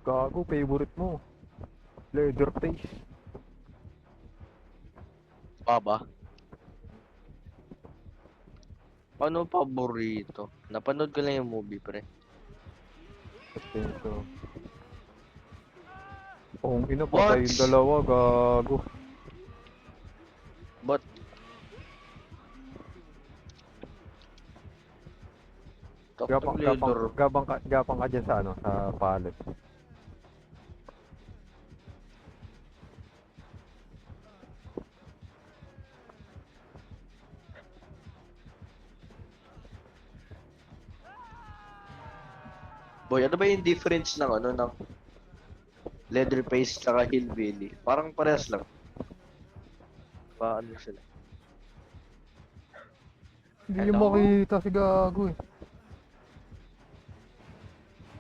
Gago, favorite mo. Leatherface. Pa ba? Ano paborito? Napanood ko lang yung movie, pre. Ito. Kung ina, patay What? yung dalawa, gago. But, Gapang, Captain gapang, Leader. gapang ka dyan sa ano, sa pallet. Boy, ano ba yung difference ng ano, ng Leatherface saka Hillbilly? Parang parehas lang. Paano sila? Hindi niyo Hello? makita si gago eh.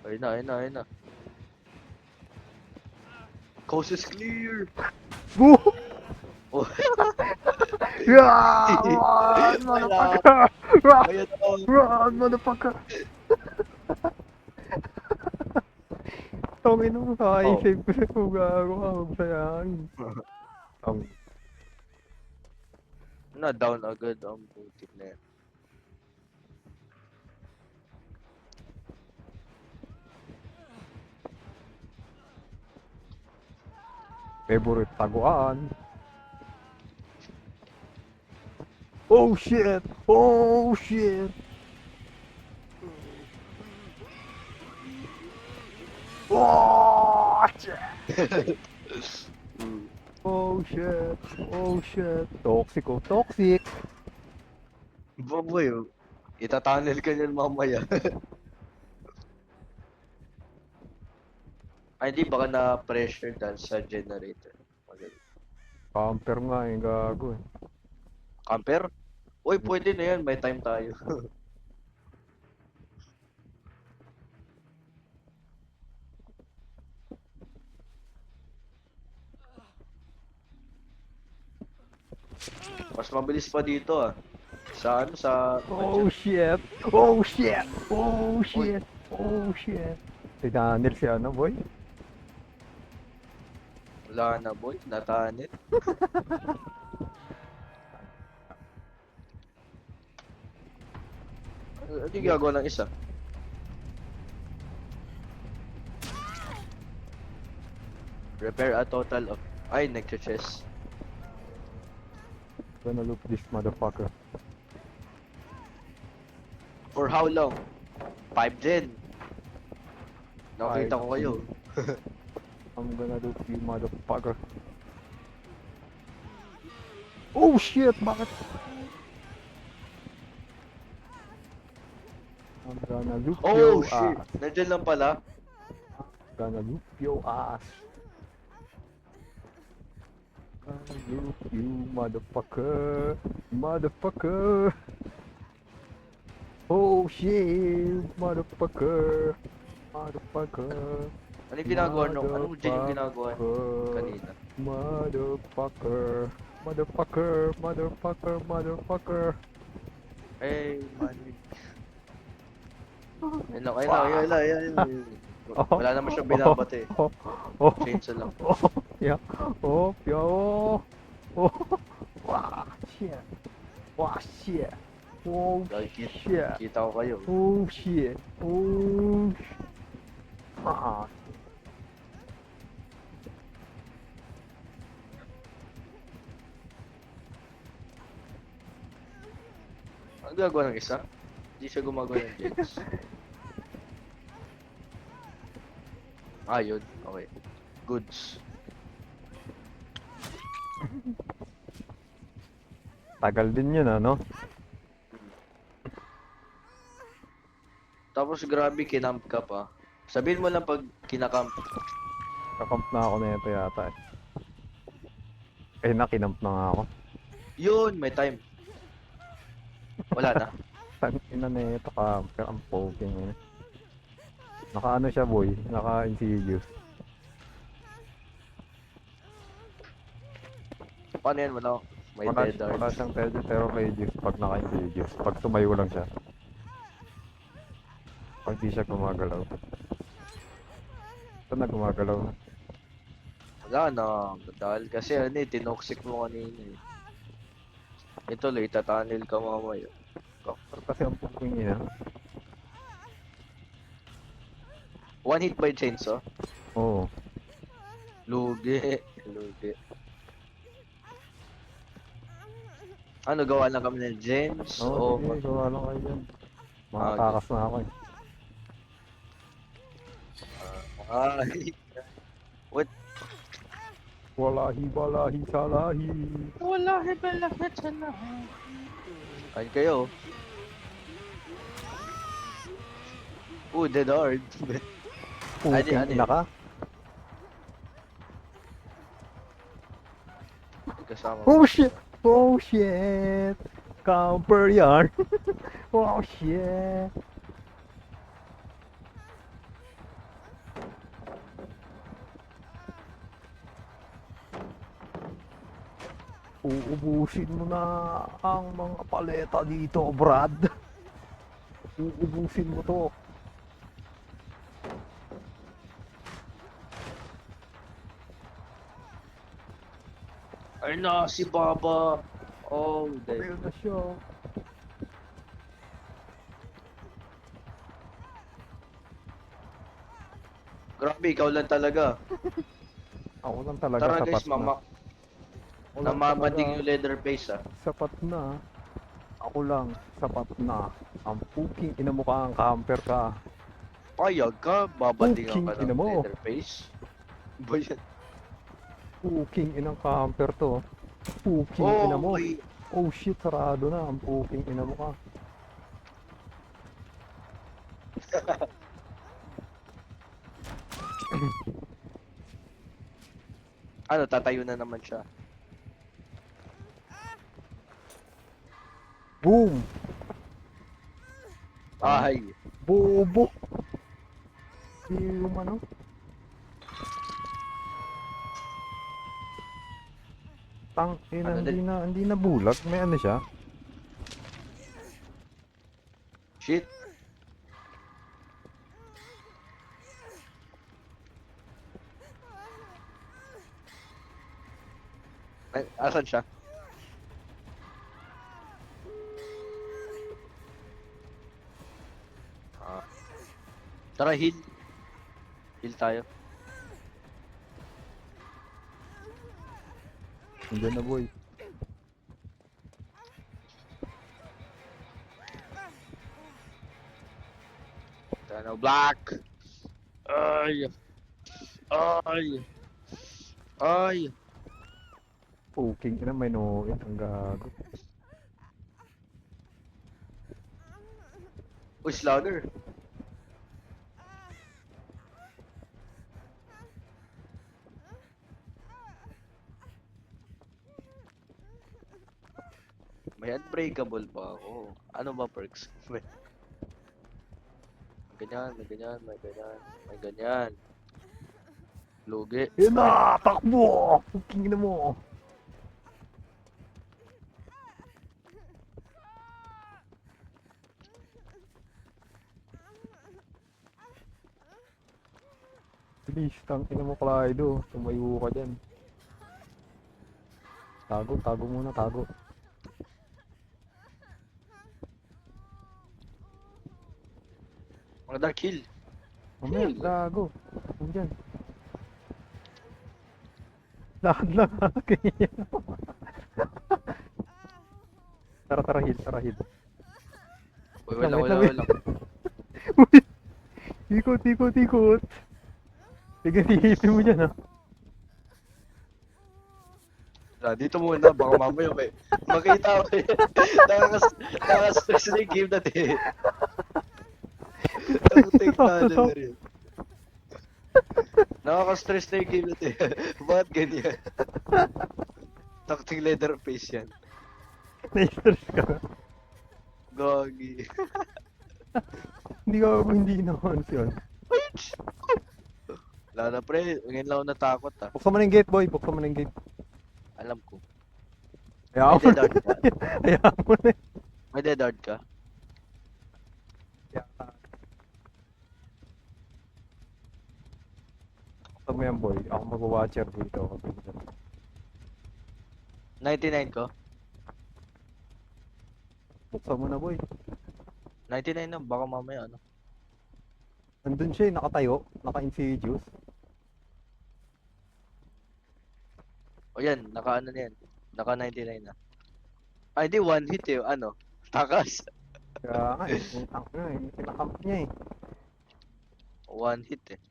Ayun na, ayun na, ayun na. Coast is clear! Boo! Oh, Yeah! Run, wala. motherfucker! Run! Ayun na. Run, motherfucker! Tongin mo, Oh. save ko sa gago ka, magsayahan. Ang Na down agad ang putik na yan. favorite taguan. Oh shit! Oh shit! Oh shit! Hmm. Oh shit! Oh shit! Toxic oh, toxic! Baboy, oh. Itatunnel ka niyan mamaya. Ay, di baka na-pressure dahil sa generator. Magaling. Camper nga eh, gago eh. Camper? Uy, pwede na yan. May time tayo. Mas mabilis pa dito ah. Sa ano, sa Oh budget. shit! Oh shit! Oh Uy, shit! Oh shit! Tinanil si ano boy? wala na boy. Natanit. Ano yung gagawa ng isa? Repair a total of... Ay, nagcha-chess. Gonna loop this motherfucker. For how long? 5 gen. Nakita ko kayo. I'm gonna loop you motherfucker. Oh shit! Bakit? I'm gonna loop Oh your shit! ass. Nandiyan lang pala. Gonna loop your ass. Gonna loop you motherfucker. Motherfucker. Oh shit! Motherfucker. Motherfucker. Ano yung ginagawa nung... Anong gen yung ginagawa Motherfucker. kanina? Motherfucker. Motherfucker. Motherfucker. Motherfucker. Eh, manig. Ayun lang, ayun lang, ayun lang, ayun lang. Wala naman siyang binabate. Oh, oh, Change lang. oh, yeah, oh, oh, oh, wow, shit, wow, shit, oh, Dahil shit, kita ko kayo. oh, shit, oh, ah, Ano gagawa ng isa? Hindi siya gumagawa ng gens. Ah, yun. Okay. Goods. tagal din yun, ano? Tapos grabe, kinamp ka pa. Sabihin mo lang pag kinakamp. Kakamp na ako na ito yata eh. Eh, nakinamp na nga ako. Yun, may time. Wala na. Tangina na ito, camper, ang poking yun. Naka ano siya boy, naka insidious. Paano yan? Wala. May dead Wala darts. siyang pwede pero may juice pag naka-insidious. Pag tumayo lang siya. Pag di siya gumagalaw. Ito na, gumagalaw na. Wala na. Dahil kasi ano eh, tinoxic mo kanina eh. Ito lang, itatunnel ka mamaya. Pero kasi ang puking ina. One hit by chainsaw? Oo. Lugi. Lugi. Ano, gawa lang kami ng gens? Oo, O, sige, gawa lang kayo dyan. Ah, Makatakas na ako eh. ay. What? Walahi, balahi, salahi. Wala, lahat sa lahat. Ayun kayo. Dead hard. Puking ano ina yun? ka. Kasama Oh mo. shit! Oh shit! Camper yarn! Oh shit! Uubusin mo na ang mga paleta dito, Brad. Uubusin mo to. Ay na, si Baba. Oh, dead. Ayun na siya. Grabe, ikaw lang talaga. Ako lang talaga Tara sapat guys, na. Ako lang namamating talaga yung Leatherface ah. sapat na. Ako lang sapat na. Ang puking ina mo ka ang camper ka. Payag ka, babandingan Puking ka ina ng mo. Leatherface. Ba yan? Puking inang camper to. Puking Oh, ina mo. may... Oh shit, sarado na. Ang puking ina mo ka. Ano, tatayo na naman siya. Boom! Ay, Bobo! Yung ano? Tang ina, Ano hindi na bulag. May ano siya? shit. Ay, asan siya? Ah. Tara, heal. Heal tayo. Nandiyan na boy. Tara, black. Ay. Ay. Ay. Puking ina, may nuit. Ang gago. Uy, slugger. May unbreakable pa ako. Ano ba perks? May ganyan, may ganyan, may ganyan, may ganyan. Lugi. Yan na! Takbo! Puking ina mo! Please, tang ina mo Clydo. Tumayo ka dyan. Tago, tago muna, tago. Mga dark heal. Mamaya, Heal. gago. Huwag dyan. Lahat lang kaya. Tara, tara, hit, tara, hit. Uy, Lang, wala, wait wala, lang, wala. Ikot, ikot, ikot. Sige, hihipin mo dyan, ha. Dito muna, baka mamaya makita ko eh. Nakastress na yung game natin. Take na na rin. Nakaka-stress na yung game natin. Bakit ganyan? Takting Leatherface yan. Na-stress ka. Gagi. Hindi ka, hindi naman yun. Wala na pre, ngayon lang ako natakot ah. Buksan mo na yung gate, boy. Buksan mo na yung gate. Alam ko. Ayaw May mo dead na. hard ka? Ayaw mo na. May dead hard ka? Buksan mo yan, boy. Ako mag-watcher dito. 99 ko. Buksan mo na, boy. 99 na, baka mamaya ano. Nandun siya, nakatayo. Naka-insidious. O yan, naka ano na yan. Naka 99 na. Ay, di one hit eh. Ano? Takas. Kaya nga, yung tank niya eh. Pinakamp niya eh. One hit eh.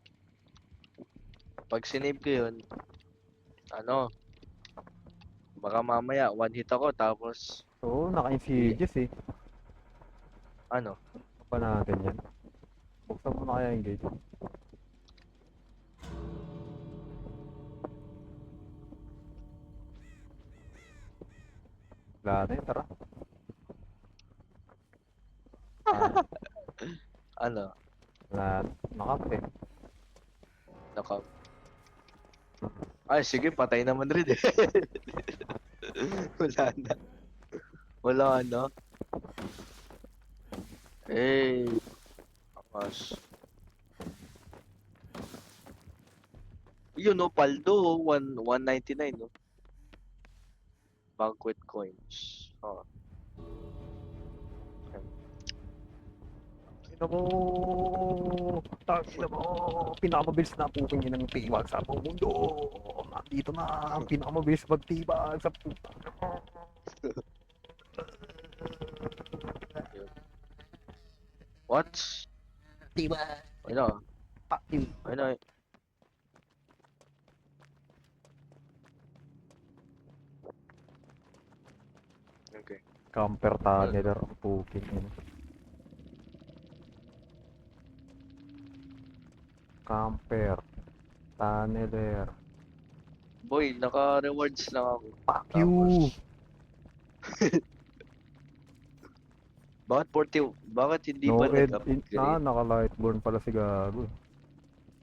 Pag sinave ko yun, ano, baka mamaya one hit ako tapos Oo, naka-insidious eh. ano, Ano pa natin yan? Buksan mo na kaya yung gate. Wala na yun, tara. ano, Wala, nakap eh. naka. Ay, sige, patay naman rin eh. Wala na. Wala na. Eh, akas. Yun no, Paldo, 199 no. Banquet coins. Oh. Ina mo! Tangina mo! Pinakamabilis na puking yun ng tibag sa buong mundo! Nandito na ang pinakamabilis magtibag sa puta. What? Tibag! Ano? Fuck you! Ano? Okay. Camper tunneler ang puking yun. Camper tunneler. Boy, naka-rewards lang ako. Fuck you! Bakit 40? Bakit hindi No pa ed, nag-upgrade? naka-lightborn pala si Gago.